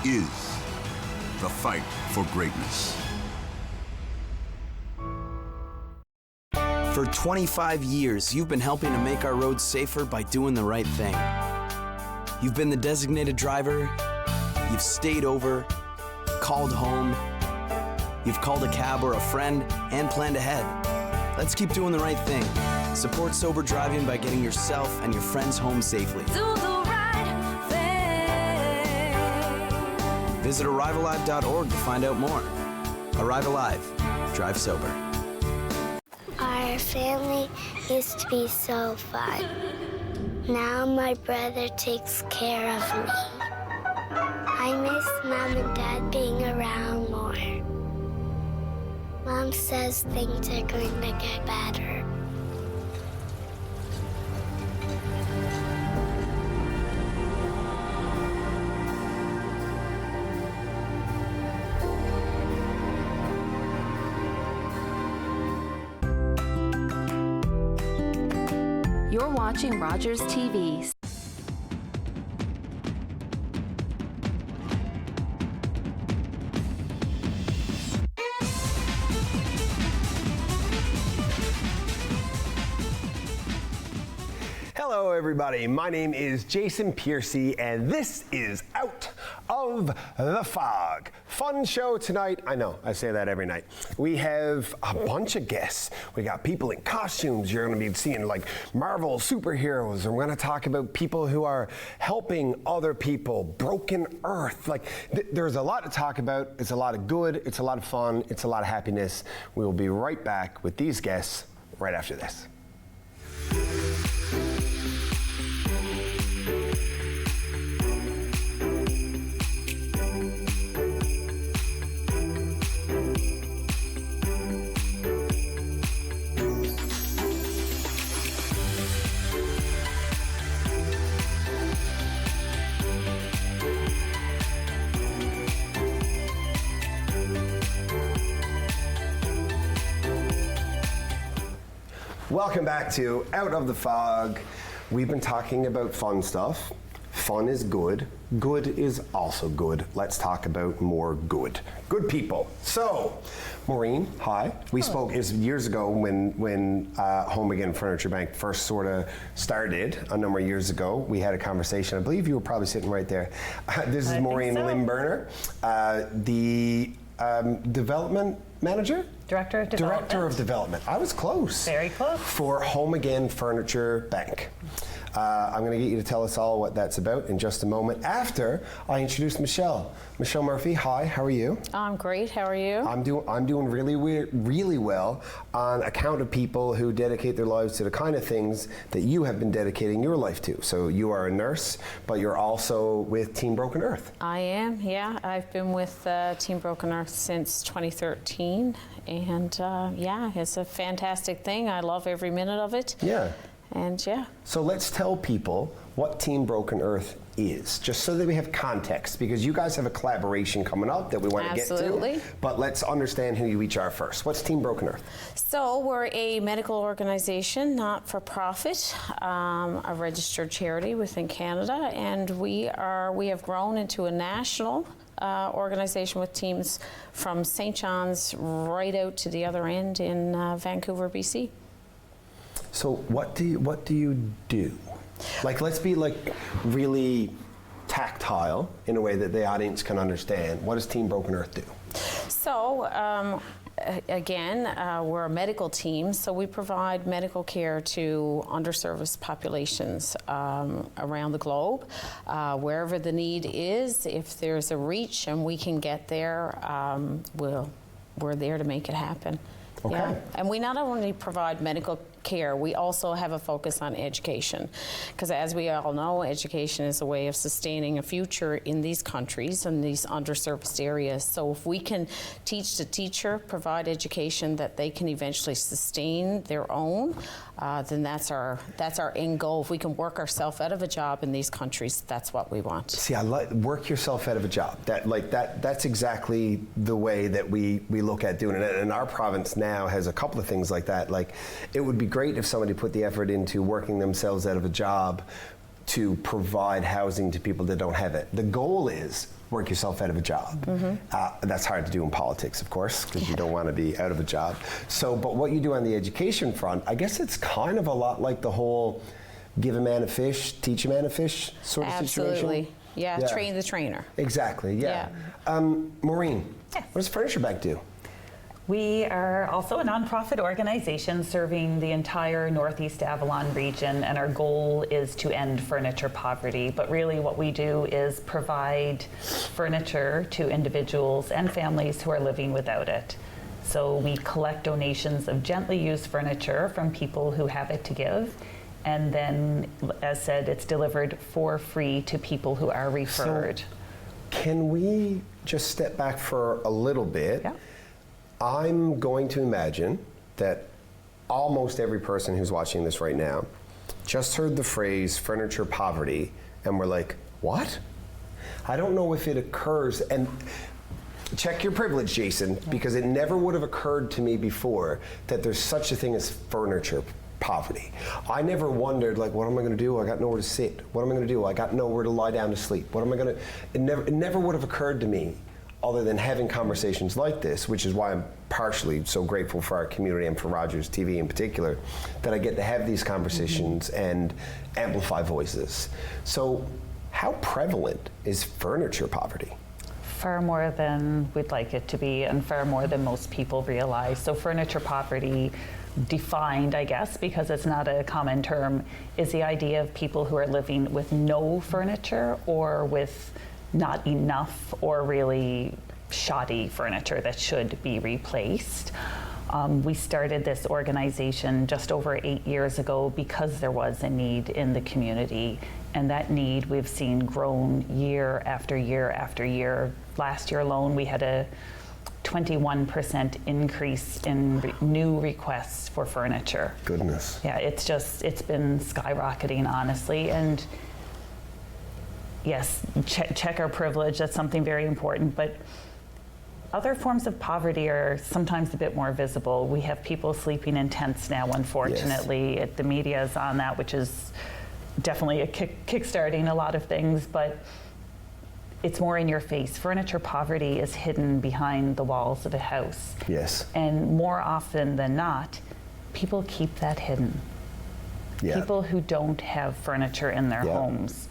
is the fight for greatness. For 25 years, you've been helping to make our roads safer by doing the right thing. You've been the designated driver, you've stayed over, called home, you've called a cab or a friend, and planned ahead. Let's keep doing the right thing. Support sober driving by getting yourself and your friends home safely. Do the right thing. Visit ArriveAlive.org to find out more. Arrive Alive. Drive sober. Our family used to be so fun. Now my brother takes care of me. I miss Mom and Dad being around more. Mom says things are going to get better. You're watching Rogers TV. Hello everybody, my name is Jason Piercey and this is Out of the Fog. Fun show tonight. I know, I say that every night. We have a bunch of guests. We got people in costumes. You're going to be seeing like Marvel superheroes. And we're going to talk about people who are helping other people. Broken Earth. Like there's a lot to talk about. It's a lot of good. It's a lot of fun. It's a lot of happiness. We will be right back with these guests right after this. Welcome back to Out of the Fog. We've been talking about fun stuff. Fun is good. Good is also good. Let's talk about more good. Good people. So, Maureen, hi. We spoke years ago when Home Again Furniture Bank first sort of started a number of years ago. We had a conversation. I believe you were probably sitting right there. This is Maureen Lymburner, the development manager? Director of Development. Director of Development. I was close. Very close. For Home Again Furniture Bank. I'm going to get you to tell us all what that's about in just a moment after I introduce Michelle. Michelle Murphy, hi, how are you? I'm great, how are you? I'm doing really well on account of people who dedicate their lives to the kind of things that you have been dedicating your life to. So you are a nurse, but you're also with Team Broken Earth. I am, yeah. I've been with Team Broken Earth since 2013, and yeah, it's a fantastic thing. I love every minute of it. Yeah. And yeah. So let's tell people what Team Broken Earth is, just so that we have context, because you guys have a collaboration coming up that we want to get to. But let's understand who you each are first. What's Team Broken Earth? So we're a medical organization, not for profit, a registered charity within Canada, and we have grown into a national organization with teams from St. John's right out to the other end in Vancouver, BC. So what do you do? Like, let's be like really tactile in a way that the audience can understand. What does Team Broken Earth do? So again, we're a medical team, so we provide medical care to underserviced populations around the globe. Wherever the need is, if there's a reach and we can get there, we're there to make it happen. Okay. Yeah. And we not only provide medical care, we also have a focus on education. Because as we all know, education is a way of sustaining a future in these countries and these underserviced areas. So if we can teach the teacher, provide education that they can eventually sustain their own, then that's our end goal. If we can work ourselves out of a job in these countries, that's what we want. See, I like work yourself out of a job. That's exactly the way that we look at doing it. And our province now has a couple of things like that. Like, it would be great if somebody put the effort into working themselves out of a job to provide housing to people that don't have it. The goal is work yourself out of a job. That's hard to do in politics, of course, because you don't want to be out of a job. So, but what you do on the education front, I guess it's kind of a lot like the whole give a man a fish, teach a man a fish sort of situation. Absolutely. Yeah, train the trainer. Exactly, yeah. Maureen, what does Furniture Bank do? We are also a nonprofit organization serving the entire Northeast Avalon region, and our goal is to end furniture poverty. But really what we do is provide furniture to individuals and families who are living without it. So we collect donations of gently used furniture from people who have it to give, and then, as said, it's delivered for free to people who are referred. So can we just step back for a little bit? Yeah. I'm going to imagine that almost every person who's watching this right now just heard the phrase furniture poverty and we're like, what? I don't know if it occurs, and check your privilege, Jason, because it never would have occurred to me before that there's such a thing as furniture poverty. I never wondered, like, what am I going to do? I got nowhere to sit. What am I going to do? I got nowhere to lie down to sleep. What am I going to? It never would have occurred to me, other than having conversations like this, which is why I'm partially so grateful for our community and for Rogers TV in particular, that I get to have these conversations and amplify voices. So, how prevalent is furniture poverty? Far more than we'd like it to be, and far more than most people realize. So furniture poverty, defined, I guess, because it's not a common term, is the idea of people who are living with no furniture or with not enough or really shoddy furniture that should be replaced. We started this organization just over 8 years ago because there was a need in the community, and that need we've seen grown year after year after year. Last year alone, we had a 21% increase in new requests for furniture. Goodness. Yeah, it's been skyrocketing, honestly, and yes, check our privilege, that's something very important, but other forms of poverty are sometimes a bit more visible. We have people sleeping in tents now, unfortunately. Yes. The media is on that, which is definitely a kickstarting a lot of things, but it's more in your face. Furniture poverty is hidden behind the walls of a house. Yes. And more often than not, people keep that hidden. Yeah. People who don't have furniture in their homes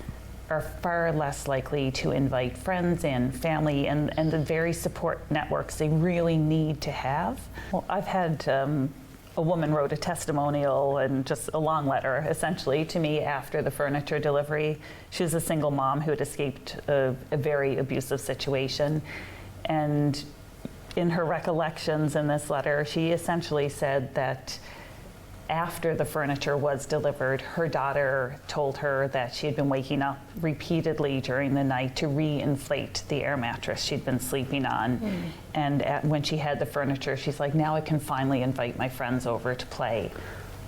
are far less likely to invite friends in, family, and the very support networks they really need to have. Well, I've had a woman wrote a testimonial and just a long letter, essentially, to me after the furniture delivery. She was a single mom who had escaped a very abusive situation. And in her recollections in this letter, she essentially said that after the furniture was delivered, her daughter told her that she had been waking up repeatedly during the night to re-inflate the air mattress she'd been sleeping on. And when she had the furniture, she's like, now I can finally invite my friends over to play.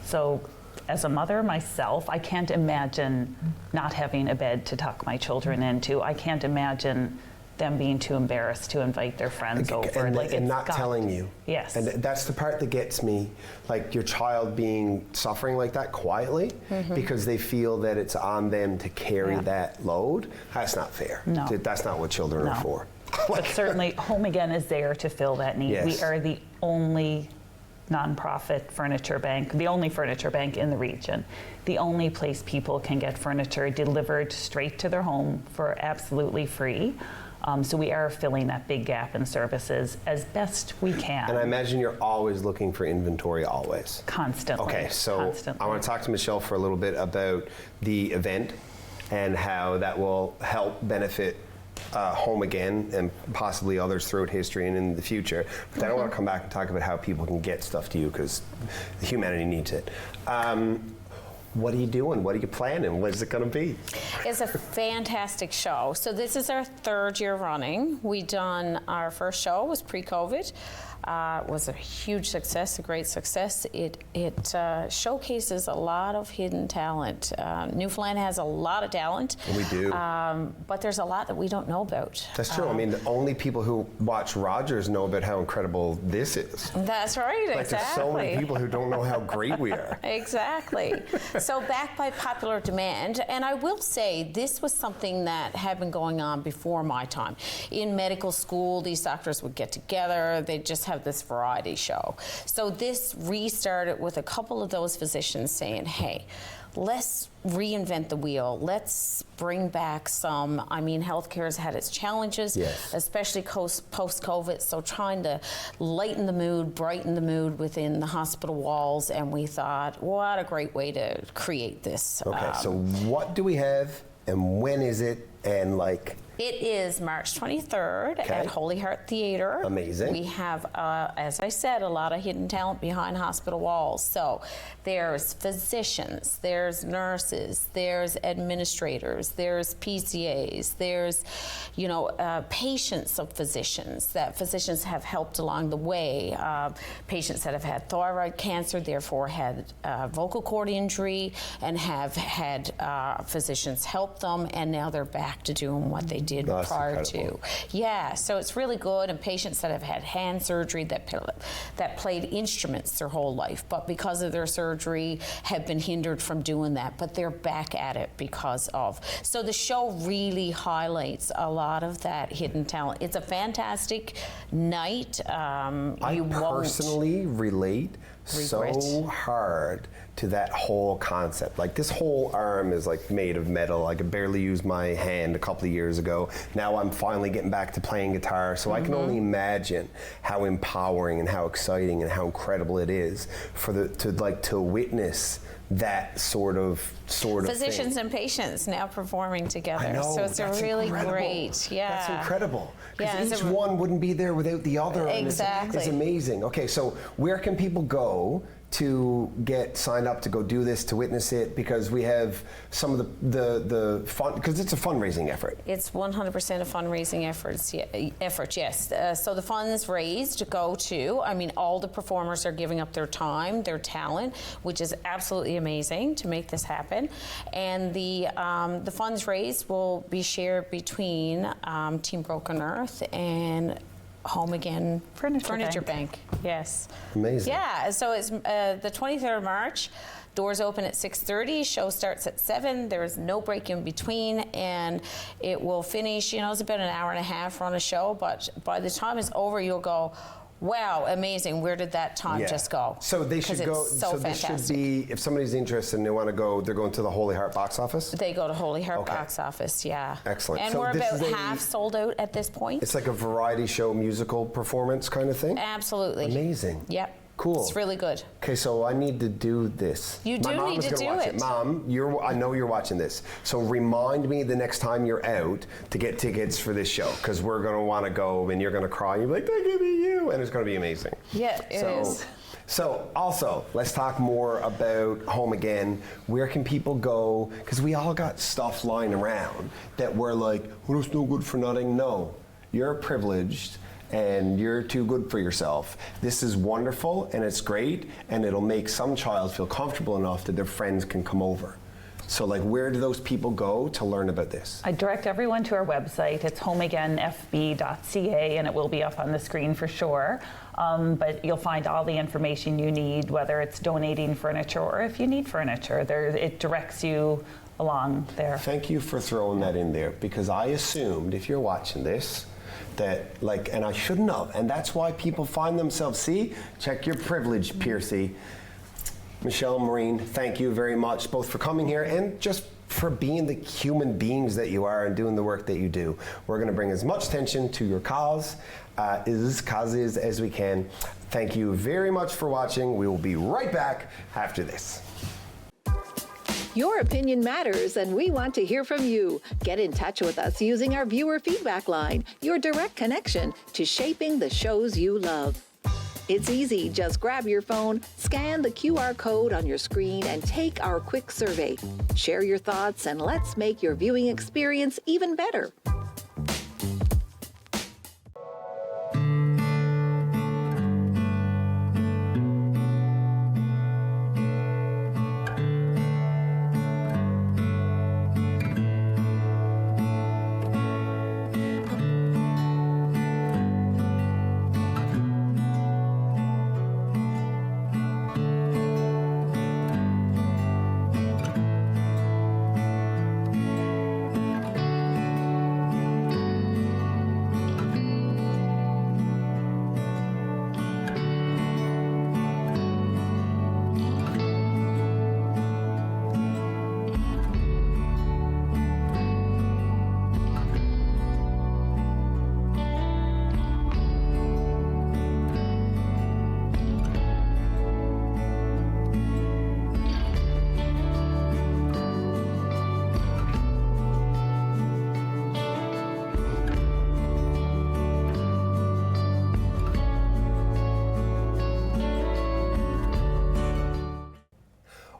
So as a mother myself, I can't imagine not having a bed to tuck my children into. I can't imagine them being too embarrassed to invite their friends over. And not telling you. Yes. And that's the part that gets me, like your child being suffering like that quietly because they feel that it's on them to carry that load. That's not fair. No. That's not what children are for. But certainly Home Again is there to fill that need. Yes. We are the only nonprofit furniture bank, the only furniture bank in the region, the only place people can get furniture delivered straight to their home for absolutely free. So we are filling that big gap in services as best we can. And I imagine you're always looking for inventory, always. Constantly. Okay, so constantly. I want to talk to Michelle for a little bit about the event and how that will help benefit Home Again and possibly others throughout history and in the future. But then I want to come back and talk about how people can get stuff to you because humanity needs it. What are you doing? What are you planning? What is it going to be? It's a fantastic show. So this is our third year running. We done our first show was pre-COVID. It was a huge success, a great success. It showcases a lot of hidden talent. Newfoundland has a lot of talent. We do. But there's a lot that we don't know about. That's true. I mean, the only people who watch Rogers know about how incredible this is. That's right, Like exactly. there's so many people who don't know how great we are. Exactly. So backed by popular demand, and I will say this was something that had been going on before my time. In medical school, these doctors would get together, they'd just have this variety show. So this restarted with a couple of those physicians saying, hey, let's reinvent the wheel. Let's bring back some, I mean, healthcare has had its challenges, especially post-COVID, so trying to lighten the mood, brighten the mood within the hospital walls, and we thought, what a great way to create this. Okay, so what do we have, and when is it, and like... It is March 23rd at Holy Heart Theater. Amazing. We have, as I said, a lot of hidden talent behind hospital walls. So there's physicians, there's nurses, there's administrators, there's PCAs, there's, you know, patients of physicians that physicians have helped along the way. Patients that have had thyroid cancer, therefore had vocal cord injury, and have had physicians help them, and now they're back to doing what they did prior to. Yeah, so it's really good. And patients that have had hand surgery that played instruments their whole life, but because of their surgery have been hindered from doing that, but they're back at it because of. So the show really highlights a lot of that hidden talent. It's a fantastic night. I personally relate so hard to that whole concept. Like, this whole arm is like made of metal. I could barely use my hand a couple of years ago. Now I'm finally getting back to playing guitar, so I can only imagine how empowering and how exciting and how incredible it is for to witness that sort of physicians thing. And patients now performing together. I know, so it's a really great, That's incredible. Because each a, one wouldn't be there without the other. Exactly. It's amazing. Okay, so where can people go to get signed up to go do this, to witness it? Because we have some of the fun, because it's a fundraising effort. It's 100% a fundraising effort, yes. So the funds raised go to, I mean, all the performers are giving up their time, their talent, which is absolutely amazing to make this happen. And the funds raised will be shared between Team Broken Earth and Home Again Furniture Bank. Yes. Amazing. Yeah, so it's the 23rd of March. Doors open at 6:30, show starts at 7. There is no break in between, and it will finish, you know, it's about an hour and a half run a show, but by the time it's over, you'll go, wow, amazing, where did that time just go? So they should go, so this should be, if somebody's interested and they want to go, they're going to the Holy Heart box office? They go to Holy Heart box office, yeah. Excellent. And so we're about half sold out at this point. It's like a variety show musical performance kind of thing? Absolutely. Amazing. Yep. Cool. It's really good. Okay, so I need to do this. You do need to do it. Mom, I know you're watching this. So remind me the next time you're out to get tickets for this show, because we're going to want to go and you're going to cry. You're like, that could be you. And it's going to be amazing. Yeah, it is. So also, let's talk more about Home Again. Where can people go? Because we all got stuff lying around that we're like, well, it's no good for nothing. No, you're privileged and you're too good for yourself. This is wonderful and it's great, and it'll make some child feel comfortable enough that their friends can come over. So like, where do those people go to learn about this? I direct everyone to our website. It's homeagainfb.ca, and it will be up on the screen for sure. But you'll find all the information you need, whether it's donating furniture or if you need furniture. It directs you along there. Thank you for throwing that in there, because I assumed, if you're watching this, that like, and I shouldn't have, and that's why people find themselves, see, check your privilege, Piercey. Michelle, Maureen, thank you very much, both for coming here and just for being the human beings that you are and doing the work that you do. We're going to bring as much attention to your causes as we can. Thank you very much for watching. We will be right back after this. Your opinion matters, and we want to hear from you. Get in touch with us using our viewer feedback line, your direct connection to shaping the shows you love. It's easy. Just grab your phone, scan the QR code on your screen, and take our quick survey. Share your thoughts, and let's make your viewing experience even better.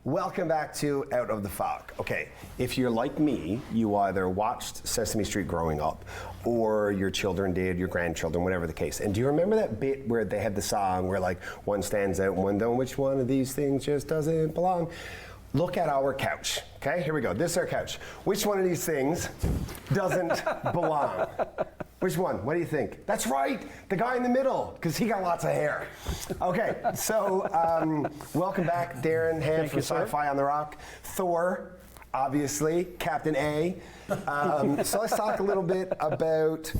Welcome back to Out of the Fog. Okay, if you're like me, you either watched Sesame Street growing up, or your children did, your grandchildren, whatever the case. And do you remember that bit where they had the song where like one stands out and one don't? Which one of these things just doesn't belong? Look at our couch. Okay, here we go. This is our couch. Which one of these things doesn't belong? Which one? What do you think? That's right, the guy in the middle, because he got lots of hair. Okay, so welcome back, Darren Hann from Sci-Fi on the Rock. Thor, obviously, Captain A. So let's talk a little bit about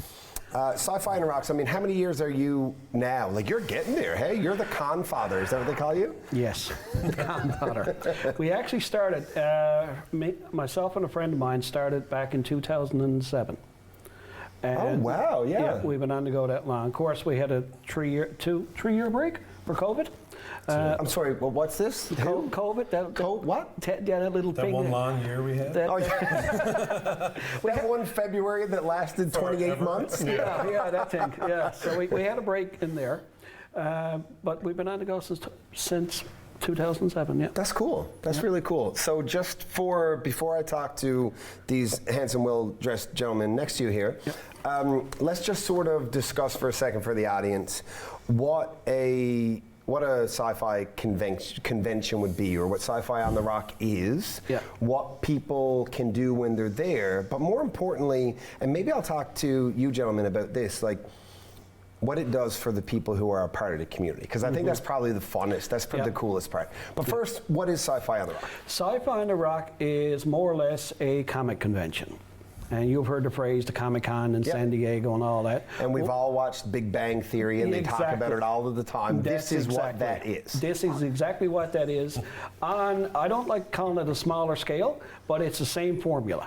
Sci-Fi on the Rocks. I mean, how many years are you now? Like, you're getting there, hey? You're the con father, is that what they call you? Yes, the con father. We actually started, myself and a friend of mine started back in 2007. And oh, wow, yeah. We've been on to go that long. Of course, we had a three-year break for COVID. I'm sorry, well, what's this? COVID. What? That little that thing. One long year we had? Oh, yeah. That one February that lasted 28 months? Yeah, that thing. Yeah, so we had a break in there. But we've been on to go since 2007, yeah. That's cool. That's really cool. So just before I talk to these handsome, well-dressed gentlemen next to you here, let's just sort of discuss for a second for the audience what a sci-fi convention would be, or what Sci-Fi on the Rock is, what people can do when they're there, but more importantly, and maybe I'll talk to you gentlemen about this, like, what it does for the people who are a part of the community, because I think that's probably the funnest, that's probably the coolest part. But first, what is Sci-Fi on the Rock? Sci-Fi on the Rock is more or less a comic convention. And you've heard the phrase, the Comic-Con in San Diego and all that. And we've all watched Big Bang Theory, and they talk about it all of the time. This is what that is. This is exactly what that is. I don't like calling it a smaller scale, but it's the same formula.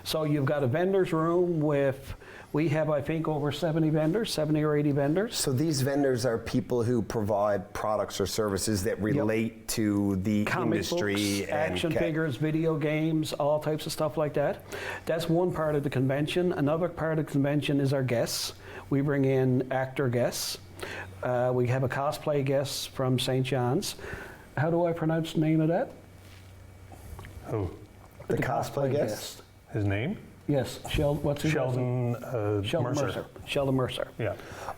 So you've got a vendor's room with, we have, I think, over 70 or 80 vendors. So these vendors are people who provide products or services that relate to the comic industry. Books, action figures, video games, all types of stuff like that. That's one part of the convention. Another part of the convention is our guests. We bring in actor guests. We have a cosplay guest from St. John's. How do I pronounce the name of that? Who? The cosplay guest? His name? Yes, what's his name? Sheldon Mercer. Sheldon Mercer. Yeah.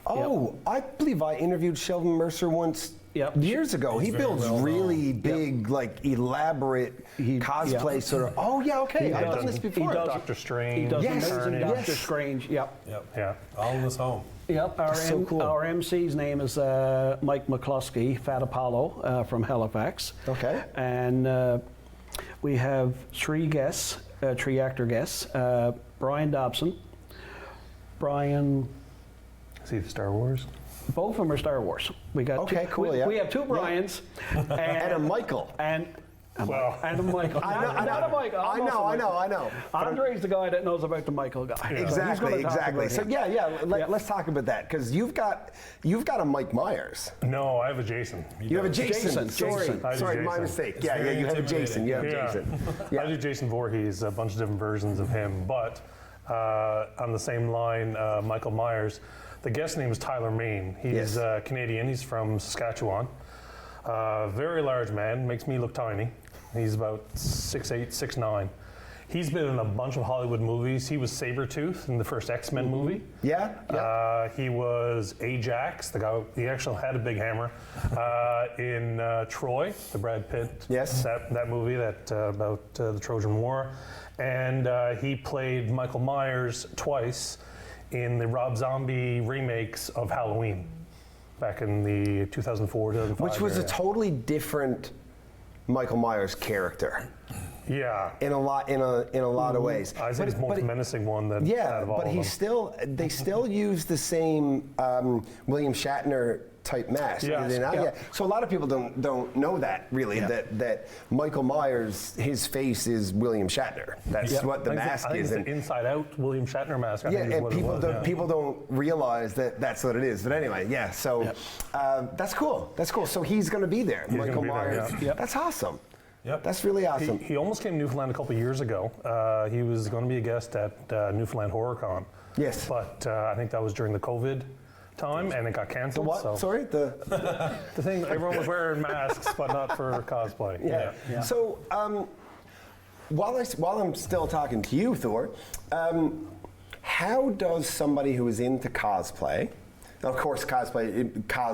Oh, I believe I interviewed Sheldon Mercer once years ago. He builds really big, like elaborate cosplay sort of. Oh yeah, okay. I've done this before. He does Doctor Strange. He does amazing Doctor Strange. Yep. Yeah. All in his home. Yep. Our MC's name is Mike McCluskey, Fat Apollo from Halifax. Okay. And we have three actor guests. Brian Dobson. Brian. Is he the Star Wars? Both of them are Star Wars. We got we have two Brians and a Michael. And a Michael. I know. Andre's the guy that knows about the Michael guy. Yeah. Exactly. So let's talk about that, because you've got a Mike Myers. No, I have a Jason. You have a Jason. Sorry, Jason. My mistake. You have a Jason. You have Jason. I do Jason Voorhees, a bunch of different versions of him, but on the same line, Michael Myers. The guest name is Tyler Main. He's Canadian. He's from Saskatchewan. Very large man, makes me look tiny. He's about 6'8", 6'9". He's been in a bunch of Hollywood movies. He was Sabretooth in the first X-Men movie. Yeah. He was Ajax, the guy, he actually had a big hammer, in Troy, the Brad Pitt. Yes. That movie about the Trojan War. And he played Michael Myers twice in the Rob Zombie remakes of Halloween back in the 2004, 2005 which was a totally different Michael Myers character. Yeah. In a lot of ways. I think it's the most menacing one that out of all but they still use the same William Shatner type mask. Yes. So a lot of people don't know that really, that Michael Myers, his face is William Shatner. That's what the mask is. It's the Inside Out William Shatner mask. And people don't realize that that's what it is. But anyway, so that's cool. So he's going to be there. Michael Myers. That's awesome. Yep. That's really awesome. He almost came to Newfoundland a couple of years ago. He was going to be a guest at Newfoundland HorrorCon. Yes. But I think that was during the COVID time, and it got canceled. What? So. Sorry? The thing, everyone was wearing masks, but not for cosplay. Yeah. So, while I'm still talking to you, Thor, how does somebody who is into cosplay, now of course cos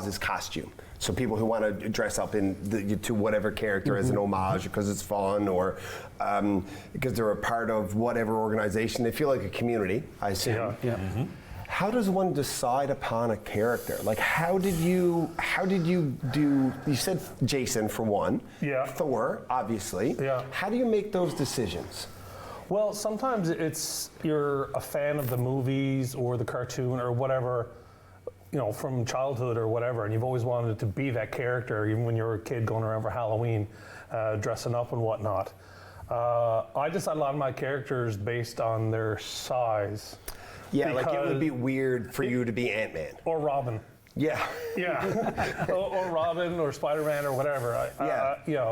is costume, so people who want to dress up to whatever character as an homage because it's fun, or because they're a part of whatever organization, they feel like a community, I assume. Yeah. How does one decide upon a character? Like, how did you do, you said Jason for one. Yeah. Thor, obviously. Yeah. How do you make those decisions? Well, sometimes it's you're a fan of the movies or the cartoon or whatever, from childhood or whatever, and you've always wanted to be that character, even when you were a kid going around for Halloween, dressing up and whatnot. I decide a lot of my characters based on their size. Yeah, like it would be weird for you to be Ant-Man. Or Robin. Yeah. Yeah. or Robin or Spider-Man or whatever.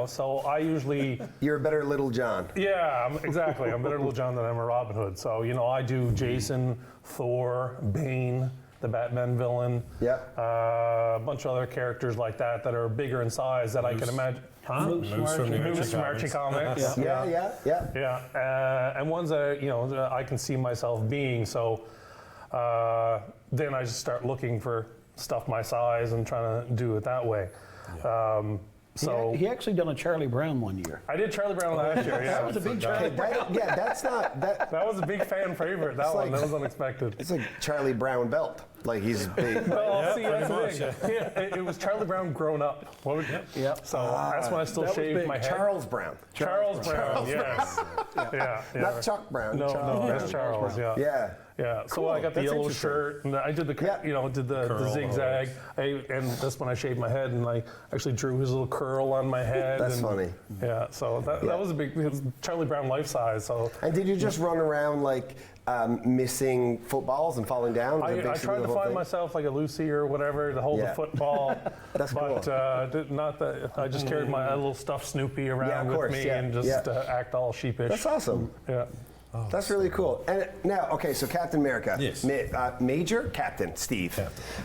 So I usually... You're a better Little John. Yeah, exactly. I'm better Little John than I'm a Robin Hood. So, I do Jason, Thor, Bane, the Batman villain. Yeah. A bunch of other characters like that are bigger in size that I can imagine. Moose from the Archie comics. Yeah. And ones that I can see myself being. So then I just start looking for stuff my size and trying to do it that way. He actually done a Charlie Brown one year. I did Charlie Brown last year. Yeah, That was a big Charlie Brown. That's not that. That was a big fan favorite. That was unexpected. It's like Charlie Brown belt. Like he's big. Well, see, that's the thing. Yeah, it was Charlie Brown grown up. So that's when I still shaved my head. Charles Brown. Charles Brown. Yes. Yeah. Not Chuck Brown. No, that's Charles. Yeah. Yeah, so Cool. I got the That's yellow shirt, and I did the the zigzag, and that's when I shaved my head, and I actually drew his little curl on my head. That's funny. Yeah, so that was it was Charlie Brown life size. So. And did you just run around like missing footballs and falling down? I tried to find myself like a Lucy or whatever to hold the football. That's but cool. not that. I just carried my little stuffed Snoopy around with me and just act all sheepish. That's awesome. Yeah. Oh, that's really cool. And now, okay, so Captain America. Yes. Major Captain Steve.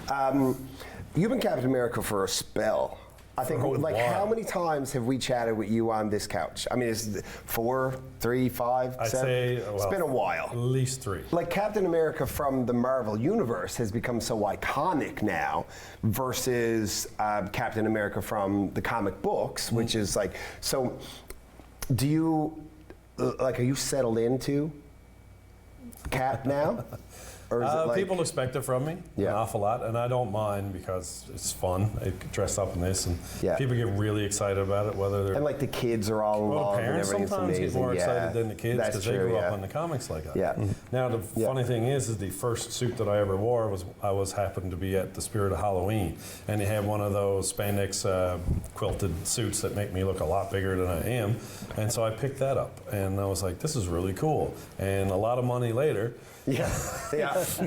Captain. You've been Captain America for a spell. I think, like, how many times have we chatted with you on this couch? I mean, is it 4, 3, 5, I'd 7? say, it's been a while. At least 3. Like, Captain America from the Marvel Universe has become so iconic now versus Captain America from the comic books, which is like, so do you, like, are you settled into Cap now? Or is it like, people expect it from me an awful lot, and I don't mind because it's fun. I dress up in this, and people get really excited about it. Whether they're and like the kids are all involved. Parents and sometimes get more excited than the kids because they grew up on the comics like that. Yeah. Now the funny thing is the first suit that I ever wore was happened to be at the Spirit of Halloween, and they had one of those spandex quilted suits that make me look a lot bigger than I am, and so I picked that up, and I was like, this is really cool. And a lot of money later. Yeah. So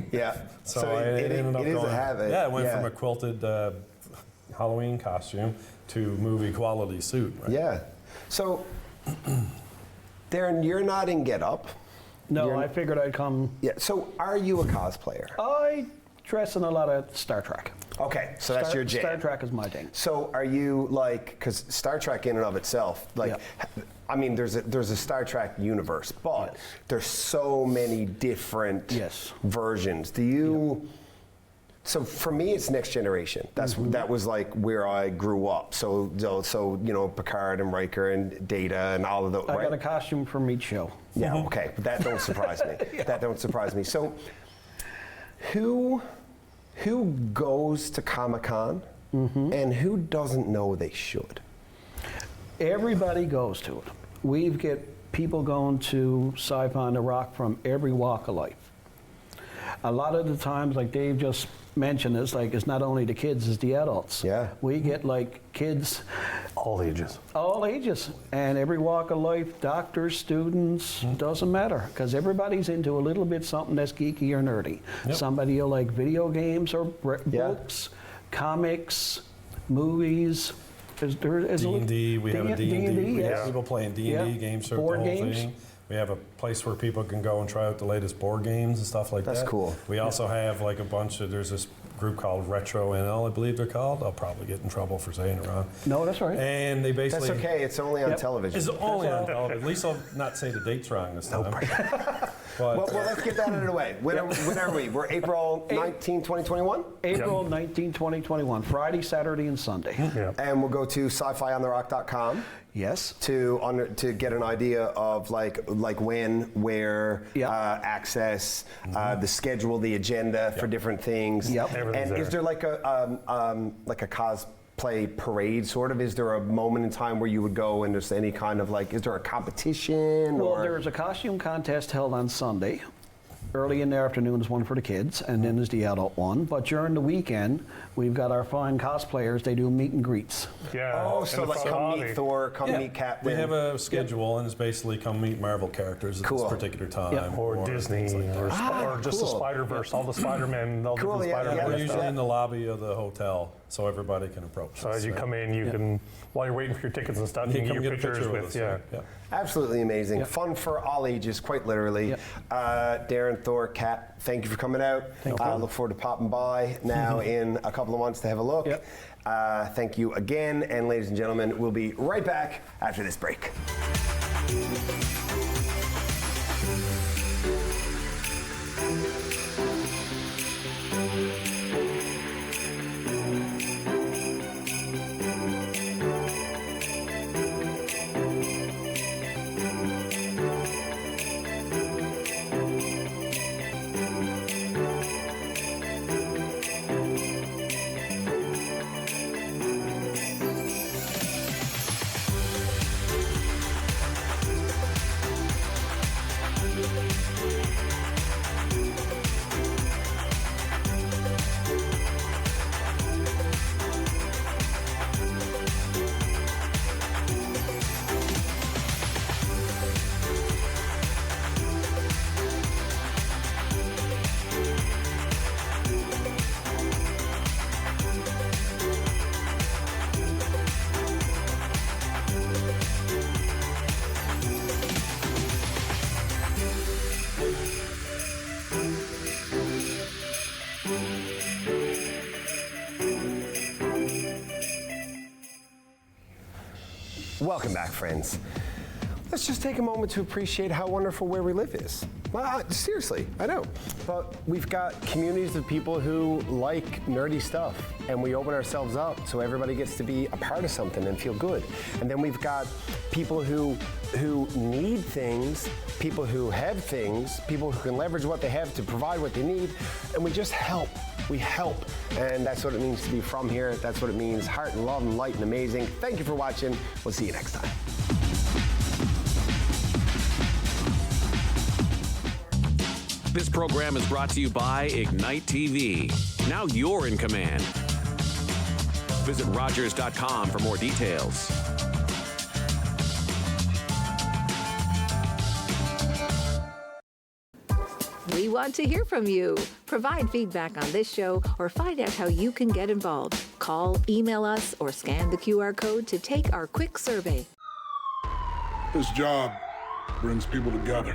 it ended up is going. A habit. Yeah, it went from a quilted Halloween costume to movie quality suit. Right? Yeah. So, Darren, you're not in Get Up. No, I figured I'd come. Yeah. So, are you a cosplayer? I dress in a lot of Star Trek. Okay, so that's your jam. Star Trek is my thing. So, are you like, because Star Trek in and of itself, like, I mean, there's a Star Trek universe, but there's so many different versions. Do you? So for me, it's Next Generation. That was like where I grew up. So you know, Picard and Riker and Data and all of those. I got a costume from each show. Yeah. Okay, that don't surprise me. That don't surprise me. So, who goes to Comic-Con and who doesn't know they should? Everybody goes to it. We get people going to Sci-Fi on the Rock from every walk of life. A lot of the times, like Dave just mentioned, it's not only the kids, it's the adults. Yeah. We get like kids. All ages. All ages. And every walk of life, doctors, students, doesn't matter. Because everybody's into a little bit something that's geeky or nerdy. Yep. Somebody will like video games or books, comics, movies. D&D, we have a D&D. We have yes. people playing D&D games for Board the whole games. thing. We have a place where people can go and try out the latest board games and stuff like that. That's cool. We also have like a bunch of, there's this group called Retro NL, I believe they're called. I'll probably get in trouble for saying it wrong. No, that's right. And they basically... That's okay, it's only on television. It's only on television. At least I'll not say the date's wrong this time. But, well, let's get that out of the way. When are we? We're April 19, 2021? April 19, 2021, Friday, Saturday, and Sunday. And we'll go to sci-fionntherock.com. Yes. To get an idea of like when, where, access, the schedule, the agenda for different things. And is there like a cosplay parade sort of? Is there a moment in time where you would go and there's any kind of like, is there a competition? Well, there's a costume contest held on Sunday. Early in the afternoon is one for the kids, and then there's the adult one. But during the weekend, we've got our fine cosplayers. They do meet and greets. Oh, so like come meet Thor, come meet Captain. We have a schedule, and it's basically come meet Marvel characters at this particular time. Or Disney, or just the Spider-Verse, all the Spider-Men, all the Spider-Man. We're usually in the lobby of the hotel, so everybody can approach us. So as you come in, you can, while you're waiting for your tickets and stuff, you can get your pictures with Absolutely amazing. Fun for all ages, quite literally. Darren, Thor, Kat, thank you for coming out. I look forward to popping by now in a couple of months to have a look. Thank you again, and ladies and gentlemen, we'll be right back after this break. Welcome back, friends. Let's just take a moment to appreciate how wonderful where we live is. Well, seriously, I know. But we've got communities of people who like nerdy stuff, and we open ourselves up so everybody gets to be a part of something and feel good. And then we've got people who need things, people who have things, people who can leverage what they have to provide what they need, and we just help. We help, and that's what it means to be from here. That's what it means, heart and love and light and amazing. Thank you for watching. We'll see you next time. This program is brought to you by Ignite TV. Now you're in command. Visit Rogers.com for more details. We want to hear from you. Provide feedback on this show or find out how you can get involved. Call, email us, or scan the QR code to take our quick survey. This job brings people together.